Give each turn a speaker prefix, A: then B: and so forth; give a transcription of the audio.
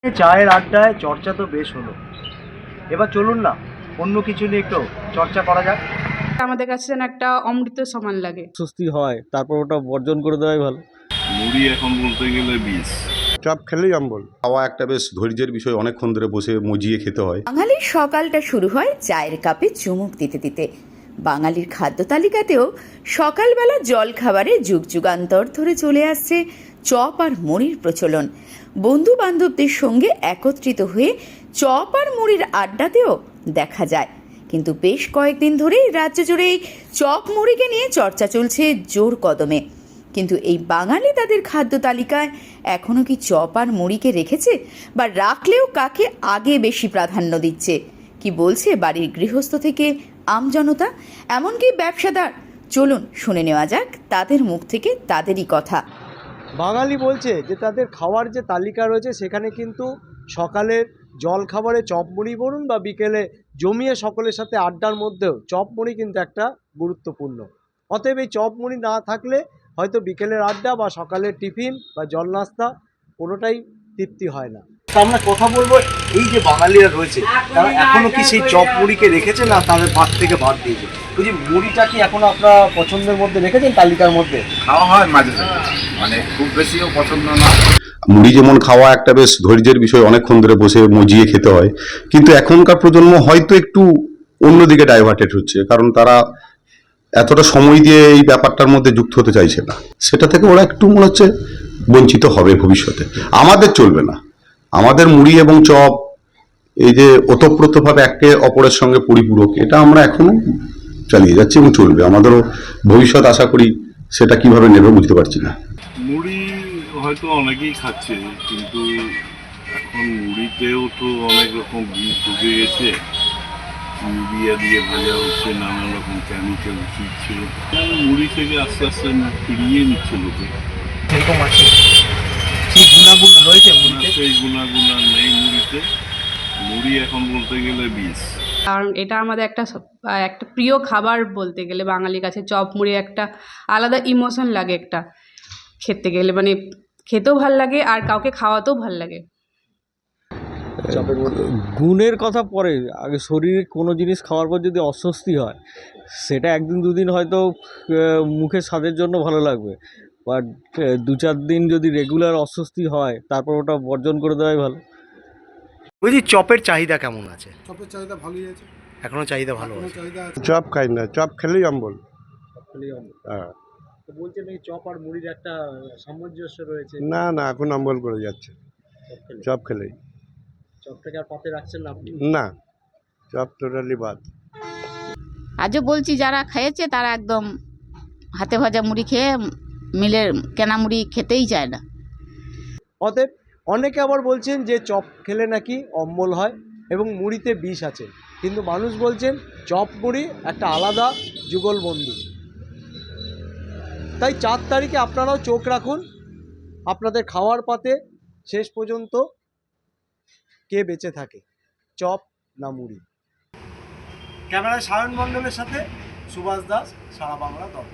A: চায়ের আড্ডায় চর্চা তো বেশ হলো, এবার চলুন না অন্য কিছু নিয়ে একটু চর্চা করা যাক।
B: আমাদের কাছে যেন একটা অমৃত সমান লাগে।
C: স্বস্তি হয়, তারপর ওটা বর্জন করে দেওয়াই ভালো।
D: মুড়ি এখন বলতে গেলে বিষ।
E: চপ খেলেই অম্বল। খাওয়া একটা বেশ ধৈর্যের বিষয়, অনেকক্ষণ ধরে বসে মজিয়ে খেতে হয়।
F: বাঙালির সকালটা শুরু হয় চায়ের কাপে চুমুক দিতে দিতে। বাঙালির খাদ্য তালিকাতেও সকালবেলা জল খাবারে যুগ যুগান্তর ধরে চলে আসছে চপ আর মুড়ির প্রচলন। বন্ধু বান্ধবদের সঙ্গে একত্রিত হয়ে চপ আর মুড়ির আড্ডাতেও দেখা যায়। কিন্তু বেশ কয়েকদিন ধরেই রাজ্য জুড়ে এই চপ মুড়িকে নিয়ে চর্চা চলছে জোর কদমে। কিন্তু এই বাঙালি তাদের খাদ্য তালিকায় এখনও কি চপ আর মুড়িকে রেখেছে, বা রাখলেও কাকে আগে বেশি প্রাধান্য দিচ্ছে? কি বলছে বাড়ির গৃহস্থ থেকে আমজনতা, এমনকি ব্যবসাদার? চলুন শুনে নেওয়া যাক তাদের মুখ থেকে তাদেরই কথা।
A: বাঙালি বলছে যে তাদের খাওয়ার যে তালিকা রয়েছে সেখানে কিন্তু সকালের জল খাবারে চপ মুড়ি বলুন বা বিকেলে জমিয়ে সকলের সাথে আড্ডার মধ্যেও চপ মুড়ি কিন্তু একটা গুরুত্বপূর্ণ। অতএব এই চপ মুড়ি না থাকলে হয়তো বিকেলের আড্ডা বা সকালের টিফিন বা জল নাস্তা কোনোটাই তৃপ্তি হয় না। আমরা কথা বলবো এই যে বাঙালিরা রয়েছে তারা এখনো কি সেই চপ মুড়িকে রেখেছে, না তাদের ভাত থেকে ভাত দিয়েছে? ওই যে মুড়িটা কি এখনো আপনারা পছন্দের মধ্যে রেখেছেন, তালিকার মধ্যে?
D: খাওয়া হয় মাঝে সাঝে, মানে খুব বেশিও পছন্দ না।
E: মুড়ি যেমন খাওয়া একটা বেশ ধৈর্যের বিষয়, অনেকক্ষণ ধরে বসে মজিয়ে খেতে হয়, কিন্তু এখনকার প্রজন্ম হয়তো একটু অন্যদিকে ডাইভার্টেড হচ্ছে, কারণ তারা এতটা সময় দিয়ে এই ব্যাপারটার মধ্যে যুক্ত হতে চাইছে না। সেটা থেকে ওরা একটু মনে হচ্ছে বঞ্চিত হবে ভবিষ্যতে। আমাদের চলবে না, আমাদের মুড়ি এবং চপ এই যে ওতপ্রোতভাবে একে অপরের সঙ্গে পরিপূরক, এটা আমরা এখনো চালিয়ে যাচ্ছি এবং চলবে। আমাদেরও ভবিষ্যৎ আশা করি সেটা কিভাবে নেবে বুঝতে পারছি না।
D: মুড়ি হয়তো অনেকেই খাচ্ছে, কিন্তু এখন মুড়িতেও তো অনেক রকম বীজ ঢুকে গেছে, ইউরিয়া দিয়ে ভাজা হচ্ছে, নানা রকম কেমিক্যাল দিচ্ছে। মুড়ি থেকে আস্তে আস্তে মুখ ফিরিয়ে নিচ্ছে লোকে।
A: সেরকম আছে, সেই গুণাগুণ রয়েছে মুড়িতে।
D: সেই গুণাগুণ আর নেই মুড়িতে। মুড়ি এখন বলতে গেলে বিষ।
B: কারণ এটা আমাদের একটা একটা প্রিয় খাবার বলতে গেলে বাঙালির কাছে। চপ মুড়ি একটা আলাদা ইমোশন লাগে একটা খেতে গেলে, মানে খেতেও ভাল লাগে আর কাউকে খাওয়াতেও ভাল লাগে।
C: গুণের কথা পরে, আগে শরীরে কোনো জিনিস খাওয়ার পর যদি অস্বস্তি হয়, সেটা একদিন দুদিন হয়তো মুখের স্বাদের জন্য ভালো লাগবে, বাট 2-4 দিন যদি রেগুলার অস্বস্তি হয়, তারপর ওটা বর্জন করে দেওয়াই ভালো।
A: বলছি চপের চাহিদা কেমন আছে?
G: চপের চাহিদা ভালোই আছে,
A: এখনো চাহিদা ভালো
G: এখনো
A: আছে?
G: চাহিদা আছে।
E: চপ খাই না, চপ খেলেই অম্বল। হ্যাঁ,
A: তো বলছেন এই চপ আর মুড়ির একটা সামঞ্জস্য রয়েছে।
E: না না, এখন অম্বল করে যাচ্ছে চপ খেলেই।
A: চপটাকে আর পাতে রাখছেন না আপনি?
E: না, চপ টোটালি বাদ।
H: আজও বলছি যারা খেয়েছে তারা একদম হাতে ভাজা মুড়ি খেয়ে মিলের কেনা মুড়ি খেতেই চায় না।
A: অতএব অনেকে আবার বলছেন যে চপ খেলে নাকি অম্বল হয় এবং মুড়িতে বিষ আছে, কিন্তু মানুষ বলছেন চপ মুড়ি একটা আলাদা যুগল বন্ধু। তাই 4 তারিখে আপনারাও চোখ রাখুন আপনাদের খাওয়ার পাতে শেষ পর্যন্ত কে বেঁচে থাকে, চপ না মুড়ি। ক্যামেরায় সায়ন মণ্ডলের সাথে সুভাষ দাস, সারা বাংলা দল।